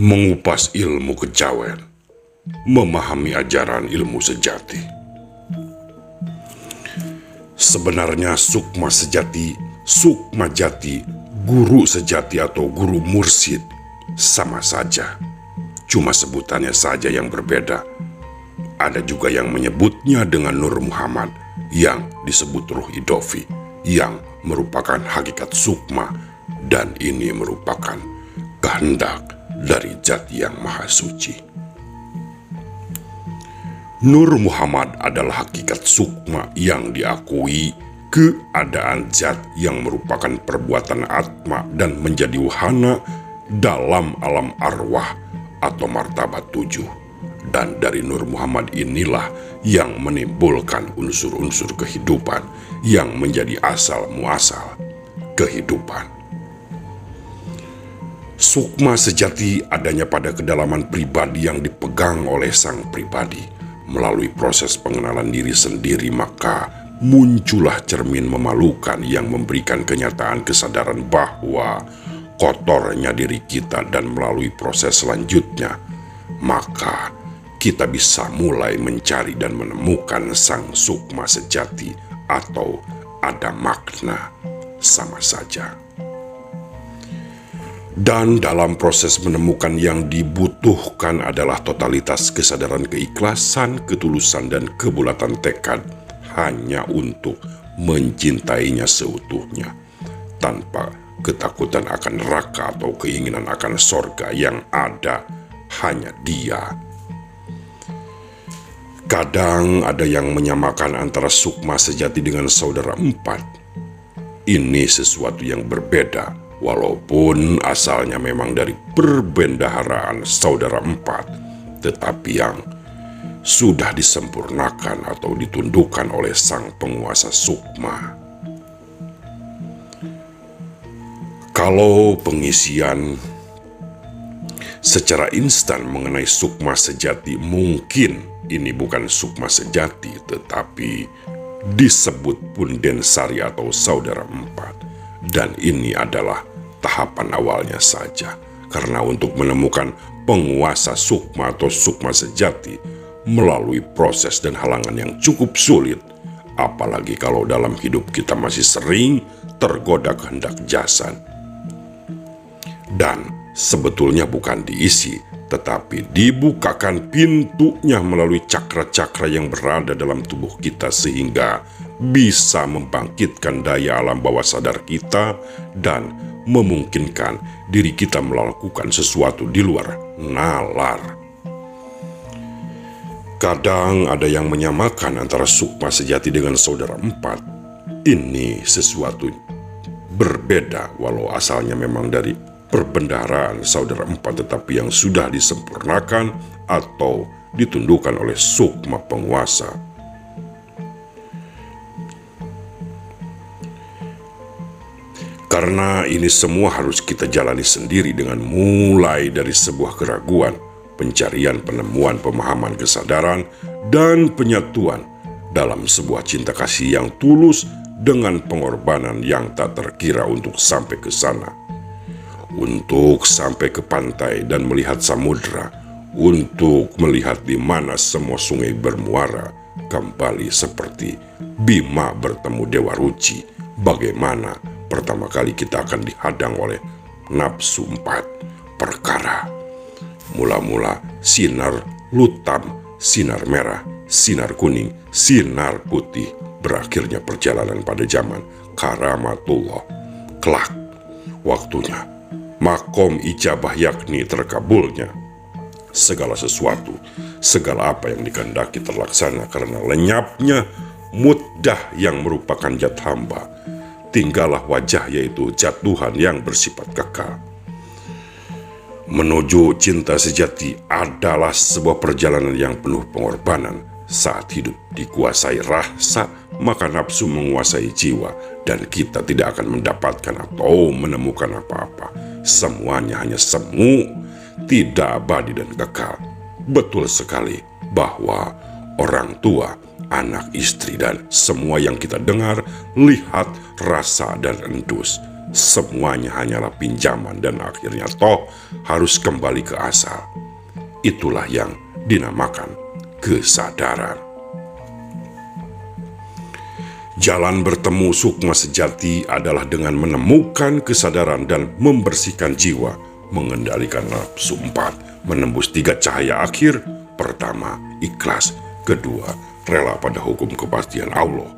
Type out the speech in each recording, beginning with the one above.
mengupas ilmu kejawen, memahami ajaran ilmu sejati. Sebenarnya sukma sejati, sukma jati, guru sejati atau guru mursyid sama saja. Cuma sebutannya saja yang berbeda. Ada juga yang menyebutnya dengan Nur Muhammad, yang disebut Ruh Idofi, yang merupakan hakikat sukma, dan ini merupakan kehendak dari Zat yang Maha Suci. Nur Muhammad adalah hakikat sukma yang diakui keadaan Zat yang merupakan perbuatan atma dan menjadi wahana dalam alam arwah atau martabat 7. Dan dari Nur Muhammad inilah yang menimbulkan unsur-unsur kehidupan yang menjadi asal muasal kehidupan. Sukma sejati adanya pada kedalaman pribadi yang dipegang oleh sang pribadi. Melalui proses pengenalan diri sendiri, maka muncullah cermin memalukan yang memberikan kenyataan kesadaran bahwa kotornya diri kita, dan melalui proses selanjutnya, maka kita bisa mulai mencari dan menemukan sang sukma sejati atau ada makna sama saja. Dan dalam proses menemukan yang dibutuhkan adalah totalitas kesadaran keikhlasan, ketulusan, dan kebulatan tekad hanya untuk mencintainya seutuhnya, tanpa ketakutan akan neraka atau keinginan akan sorga yang ada hanya Dia. Kadang ada yang menyamakan antara sukma sejati dengan saudara empat. Ini sesuatu yang berbeda, walaupun asalnya memang dari perbendaharaan saudara empat, tetapi yang sudah disempurnakan atau ditundukkan oleh sang penguasa sukma. Kalau pengisian secara instan mengenai sukma sejati, mungkin ini bukan sukma sejati, tetapi disebut punden sari atau saudara empat. Dan ini adalah tahapan awalnya saja, karena untuk menemukan penguasa sukma atau sukma sejati melalui proses dan halangan yang cukup sulit, apalagi kalau dalam hidup kita masih sering tergoda kehendak jasad. Dan sebetulnya bukan diisi, tetapi dibukakan pintunya melalui cakra-cakra yang berada dalam tubuh kita, sehingga bisa membangkitkan daya alam bawah sadar kita dan memungkinkan diri kita melakukan sesuatu di luar nalar. Kadang ada yang menyamakan antara sukma sejati dengan saudara empat. Ini sesuatu berbeda, walau asalnya memang dari perbendaharaan saudara empat, tetapi yang sudah disempurnakan atau ditundukkan oleh sukma penguasa. Karena ini semua harus kita jalani sendiri dengan mulai dari sebuah keraguan, pencarian, penemuan, pemahaman, kesadaran, dan penyatuan dalam sebuah cinta kasih yang tulus dengan pengorbanan yang tak terkira untuk sampai ke sana. Untuk sampai ke pantai dan melihat samudra, untuk melihat di mana semua sungai bermuara, kembali seperti Bima bertemu Dewa Ruci, bagaimana pertama kali kita akan dihadang oleh nafsu 4 perkara. Mula-mula sinar lutam, sinar merah, sinar kuning, sinar putih, berakhirnya perjalanan pada zaman karamatullah. Kelak, waktunya makom ijabah, yakni terkabulnya segala sesuatu, segala apa yang dikehendaki terlaksana karena lenyapnya muddah yang merupakan zat hamba. Tinggallah wajah, yaitu zat Tuhan yang bersifat kekal. Menuju cinta sejati adalah sebuah perjalanan yang penuh pengorbanan. Saat hidup dikuasai rasa, maka nafsu menguasai jiwa, dan kita tidak akan mendapatkan atau menemukan apa-apa. Semuanya hanya semu, tidak abadi dan kekal. Betul sekali bahwa orang tua, anak, istri, dan semua yang kita dengar, lihat, rasa, dan endus semuanya hanyalah pinjaman dan akhirnya toh harus kembali ke asal. Itulah yang dinamakan kesadaran. Jalan bertemu sukma sejati adalah dengan menemukan kesadaran dan membersihkan jiwa, mengendalikan nafsu 4, menembus 3 cahaya akhir. Pertama, ikhlas. Kedua, rela pada hukum kepastian Allah.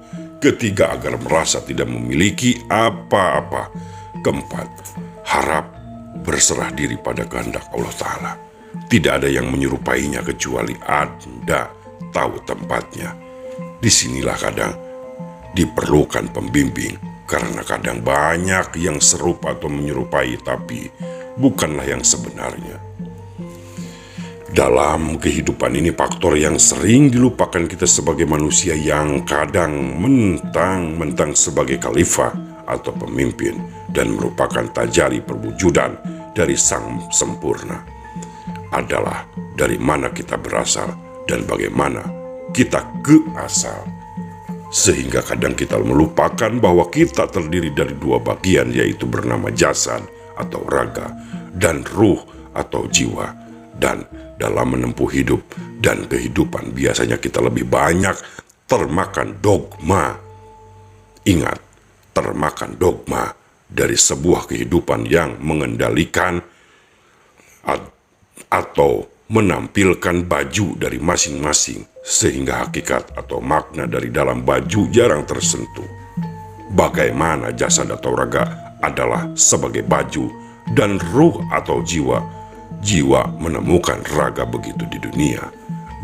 Ketiga, agar merasa tidak memiliki apa-apa. Keempat, harap berserah diri pada kehendak Allah Ta'ala. Tidak ada yang menyerupainya kecuali Anda tahu tempatnya. Disinilah kadang diperlukan pembimbing, karena kadang banyak yang serupa atau menyerupai tapi bukanlah yang sebenarnya. Dalam kehidupan ini faktor yang sering dilupakan kita sebagai manusia yang kadang mentang-mentang sebagai khalifah atau pemimpin dan merupakan tajari perwujudan dari Sang Sempurna adalah dari mana kita berasal dan bagaimana kita ke asal. Sehingga kadang kita melupakan bahwa kita terdiri dari 2 bagian, yaitu bernama jasad atau raga dan ruh atau jiwa. Dan dalam menempuh hidup dan kehidupan biasanya kita lebih banyak termakan dogma. Ingat, termakan dogma dari sebuah kehidupan yang mengendalikan atau menampilkan baju dari masing-masing, sehingga hakikat atau makna dari dalam baju jarang tersentuh. Bagaimana jasad atau raga adalah sebagai baju dan ruh atau jiwa. Jiwa menemukan raga begitu di dunia.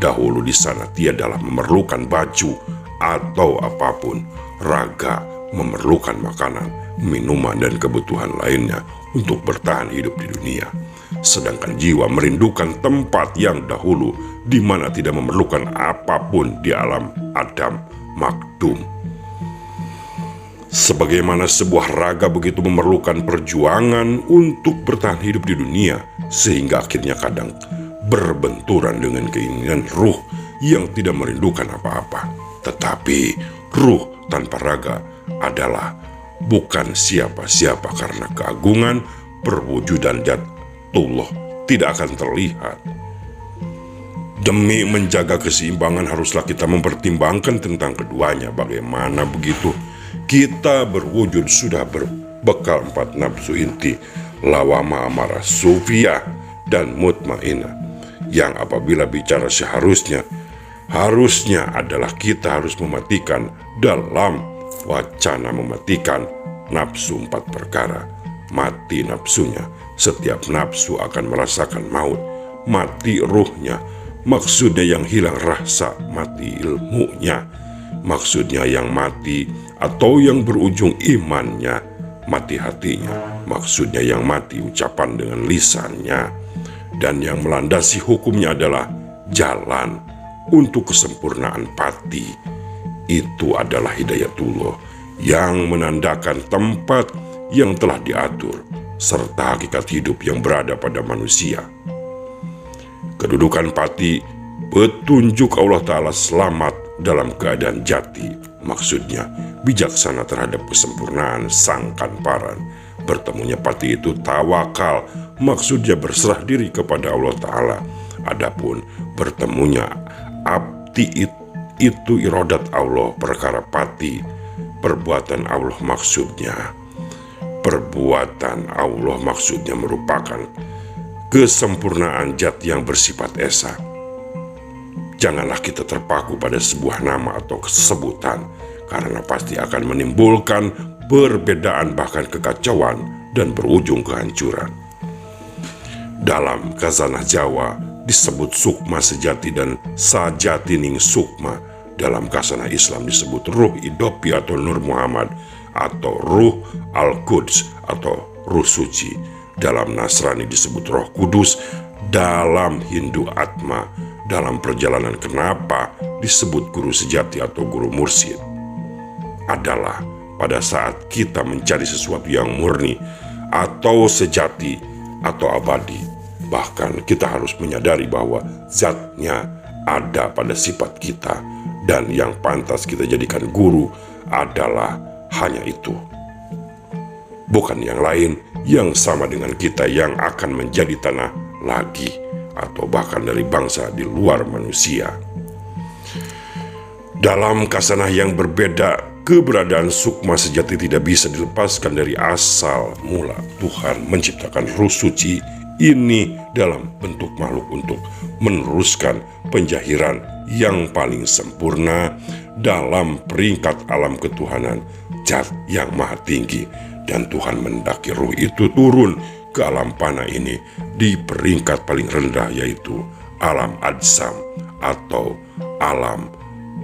Dahulu di sana tiadalah memerlukan baju atau apapun. Raga memerlukan makanan, minuman, dan kebutuhan lainnya untuk bertahan hidup di dunia. Sedangkan jiwa merindukan tempat yang dahulu di mana tidak memerlukan apapun di alam Adam Makdum. Sebagaimana sebuah raga begitu memerlukan perjuangan untuk bertahan hidup di dunia, sehingga akhirnya kadang berbenturan dengan keinginan ruh yang tidak merindukan apa-apa. Tetapi ruh tanpa raga adalah bukan siapa-siapa, karena keagungan perwujudan Allah tidak akan terlihat. Demi menjaga keseimbangan haruslah kita mempertimbangkan tentang keduanya. Bagaimana begitu kita berwujud sudah berbekal 4 nafsu inti, lawama, amarah, sufiyah, dan mutmainah, yang apabila bicara harusnya adalah kita harus mematikan dalam wacana mematikan nafsu 4 perkara. Mati nafsunya, setiap nafsu akan merasakan maut. Mati ruhnya, maksudnya yang hilang rasa. Mati ilmunya, maksudnya yang mati atau yang berujung imannya. Mati hatinya, maksudnya yang mati ucapan dengan lisannya. Dan yang melandasi hukumnya adalah jalan untuk kesempurnaan pati. Itu adalah hidayatullah yang menandakan tempat yang telah diatur, serta hakikat hidup yang berada pada manusia. Kedudukan pati, petunjuk Allah Ta'ala selamat dalam keadaan jati, maksudnya bijaksana terhadap kesempurnaan Sang Kanparan. Bertemunya pati itu tawakal, maksudnya berserah diri kepada Allah Ta'ala. Adapun bertemunya abdi itu irodat Allah, perkara pati, perbuatan Allah maksudnya. Perbuatan Allah maksudnya merupakan kesempurnaan zat yang bersifat esa. Janganlah kita terpaku pada sebuah nama atau sebutan, karena pasti akan menimbulkan perbedaan, bahkan kekacauan, dan berujung kehancuran. Dalam khazanah Jawa disebut sukma sejati dan sajatining sukma. Dalam khazanah Islam disebut ruh idopi atau Nur Muhammad, atau ruh Al-Quds atau ruh suci. Dalam Nasrani disebut Roh Kudus. Dalam Hindu Atma. Dalam perjalanan kenapa disebut guru sejati atau guru mursyid. Adalah pada saat kita mencari sesuatu yang murni atau sejati atau abadi. Bahkan kita harus menyadari bahwa zatnya ada pada sifat kita, dan yang pantas kita jadikan guru adalah hanya itu. bukan yang lain yang sama dengan kita yang akan menjadi tanah lagi, atau bahkan dari bangsa di luar manusia. Dalam kasanah yang berbeda, keberadaan sukma sejati tidak bisa dilepaskan dari asal mula Tuhan menciptakan ruh suci ini dalam bentuk makhluk untuk meneruskan penjahiran yang paling sempurna dalam peringkat alam ketuhanan zat yang maha tinggi. Dan Tuhan mendaki ruh itu turun ke alam panah ini di peringkat paling rendah, yaitu alam ajsam atau alam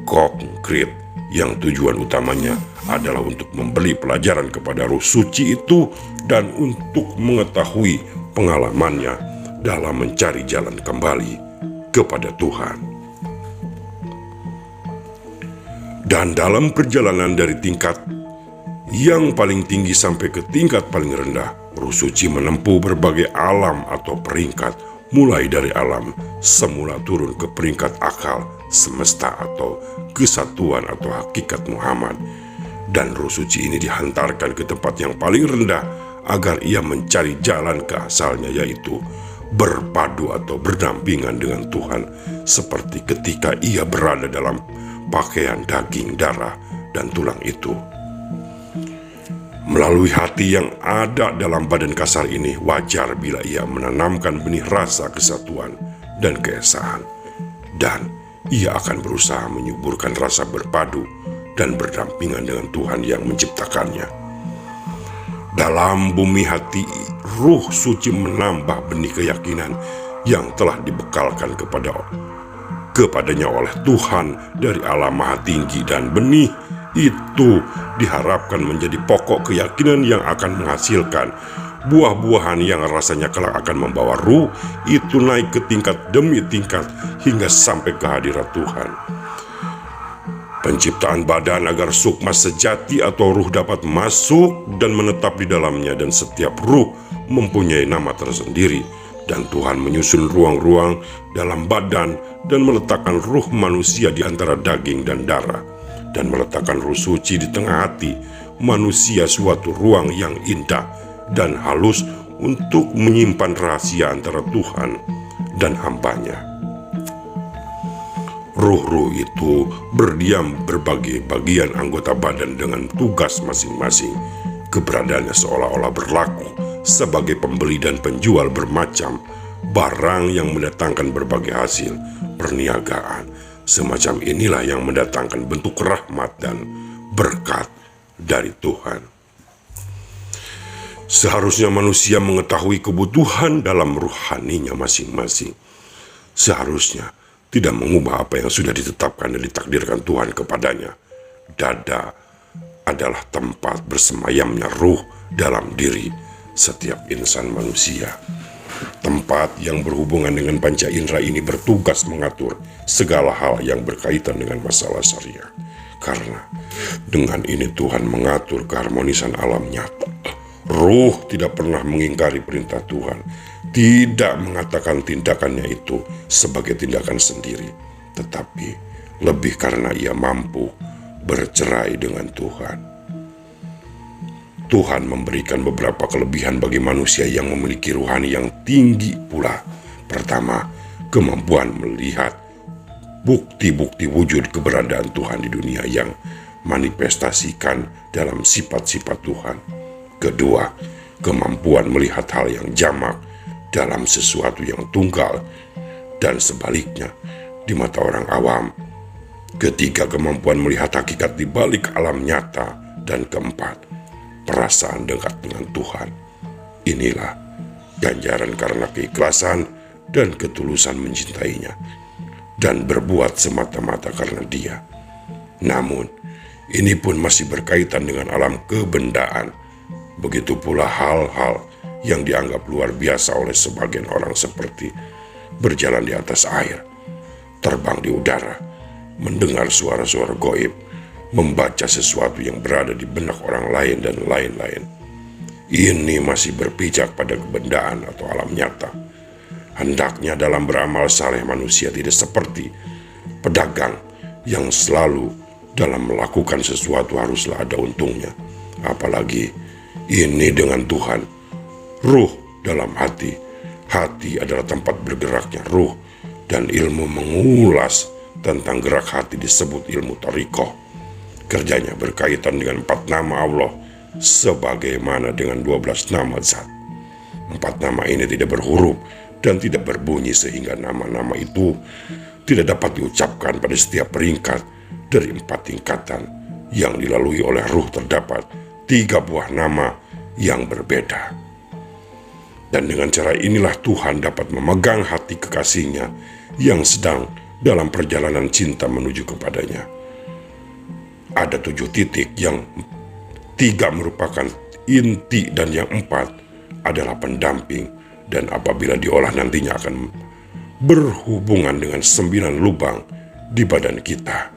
konkret, yang tujuan utamanya adalah untuk memberi pelajaran kepada ruh suci itu dan untuk mengetahui pengalamannya dalam mencari jalan kembali kepada Tuhan. Dan dalam perjalanan dari tingkat yang paling tinggi sampai ke tingkat paling rendah, ruh suci menempuh berbagai alam atau peringkat, mulai dari alam semula turun ke peringkat akal semesta atau kesatuan atau hakikat Muhammad. Dan ruh suci ini dihantarkan ke tempat yang paling rendah agar ia mencari jalan ke asalnya, yaitu berpadu atau berdampingan dengan Tuhan, seperti ketika ia berada dalam pakaian daging, darah, dan tulang itu. Melalui hati yang ada dalam badan kasar ini, wajar bila ia menanamkan benih rasa kesatuan dan keesaan, dan ia akan berusaha menyuburkan rasa berpadu dan berdampingan dengan Tuhan yang menciptakannya. Dalam bumi hati, ruh suci menambah benih keyakinan yang telah dibekalkan kepadanya oleh Tuhan dari alam maha tinggi, dan benih itu diharapkan menjadi pokok keyakinan yang akan menghasilkan buah-buahan yang rasanya kelak akan membawa ruh itu naik ke tingkat demi tingkat hingga sampai ke hadirat Tuhan. Penciptaan badan agar sukma sejati atau ruh dapat masuk dan menetap di dalamnya, dan setiap ruh mempunyai nama tersendiri, dan Tuhan menyusun ruang-ruang dalam badan dan meletakkan ruh manusia di antara daging dan darah, dan meletakkan ruh suci di tengah hati manusia, suatu ruang yang indah dan halus untuk menyimpan rahasia antara Tuhan dan hambanya. Ruh-ruh itu berdiam berbagai bagian anggota badan dengan tugas masing-masing. Keberadaannya seolah-olah berlaku sebagai pembeli dan penjual bermacam barang yang mendatangkan berbagai hasil perniagaan. Semacam inilah yang mendatangkan bentuk rahmat dan berkat dari Tuhan. Seharusnya manusia mengetahui kebutuhan dalam ruhaninya masing-masing. Seharusnya tidak mengubah apa yang sudah ditetapkan dan ditakdirkan Tuhan kepadanya. Dada adalah tempat bersemayamnya ruh dalam diri setiap insan manusia. Tempat yang berhubungan dengan panca indera ini bertugas mengatur segala hal yang berkaitan dengan masalah syariah. Karena dengan ini Tuhan mengatur keharmonisan alam nyata. Ruh tidak pernah mengingkari perintah Tuhan, tidak mengatakan tindakannya itu sebagai tindakan sendiri, tetapi lebih karena ia mampu bercerai dengan Tuhan. Tuhan memberikan beberapa kelebihan bagi manusia yang memiliki ruhani yang tinggi pula. Pertama, kemampuan melihat bukti-bukti wujud keberadaan Tuhan di dunia yang manifestasikan dalam sifat-sifat Tuhan. Kedua, kemampuan melihat hal yang jamak dalam sesuatu yang tunggal dan sebaliknya di mata orang awam. Ketiga, kemampuan melihat hakikat di balik alam nyata. Dan keempat, perasaan dekat dengan Tuhan. Inilah ganjaran karena keikhlasan dan ketulusan mencintainya dan berbuat semata-mata karena Dia. Namun, ini pun masih berkaitan dengan alam kebendaan. Begitu pula hal-hal yang dianggap luar biasa oleh sebagian orang, seperti berjalan di atas air, terbang di udara, mendengar suara-suara goib, membaca sesuatu yang berada di benak orang lain, dan lain-lain. Ini masih berpijak pada kebendaan atau alam nyata. Hendaknya dalam beramal saleh manusia tidak seperti pedagang yang selalu dalam melakukan sesuatu haruslah ada untungnya, apalagi Ini dengan Tuhan, ruh dalam hati. Hati adalah tempat bergeraknya ruh, dan ilmu mengulas tentang gerak hati disebut ilmu Torikoh. Kerjanya berkaitan dengan 4 nama Allah, sebagaimana dengan 12 nama zat. 4 nama ini tidak berhuruf dan tidak berbunyi, sehingga nama-nama itu tidak dapat diucapkan pada setiap peringkat dari 4 tingkatan yang dilalui oleh ruh. Terdapat 3 buah nama yang berbeda. Dan dengan cara inilah Tuhan dapat memegang hati kekasihnya yang sedang dalam perjalanan cinta menuju kepadanya. Ada 7 titik, yang 3 merupakan inti dan yang 4 adalah pendamping, dan apabila diolah nantinya akan berhubungan dengan 9 lubang di badan kita.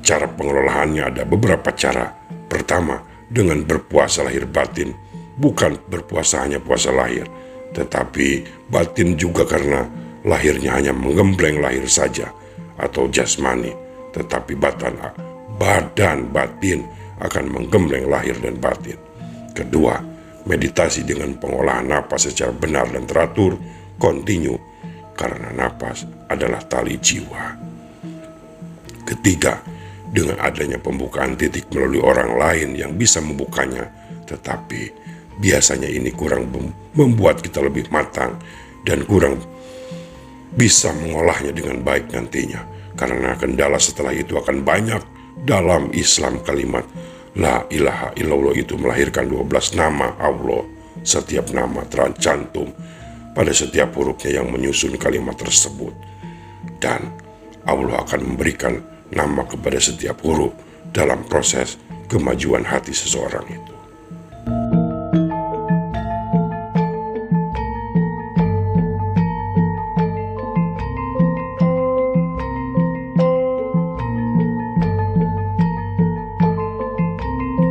Cara pengelolaannya ada beberapa cara. Pertama, dengan berpuasa lahir batin. Bukan berpuasa hanya puasa lahir, tetapi batin juga, karena lahirnya hanya menggembleng lahir saja atau jasmani, tetapi badan batin akan menggembleng lahir dan batin. Kedua, meditasi dengan pengolahan napas secara benar dan teratur, kontinu, karena napas adalah tali jiwa. Ketiga, dengan adanya pembukaan titik melalui orang lain yang bisa membukanya, tetapi biasanya ini kurang membuat kita lebih matang dan kurang bisa mengolahnya dengan baik nantinya, karena kendala setelah itu akan banyak. Dalam Islam, kalimat La ilaha illallah itu melahirkan 12 nama Allah. Setiap nama tercantum pada setiap hurufnya yang menyusun kalimat tersebut, dan Allah akan memberikan nama kepada setiap huruf dalam proses kemajuan hati seseorang itu.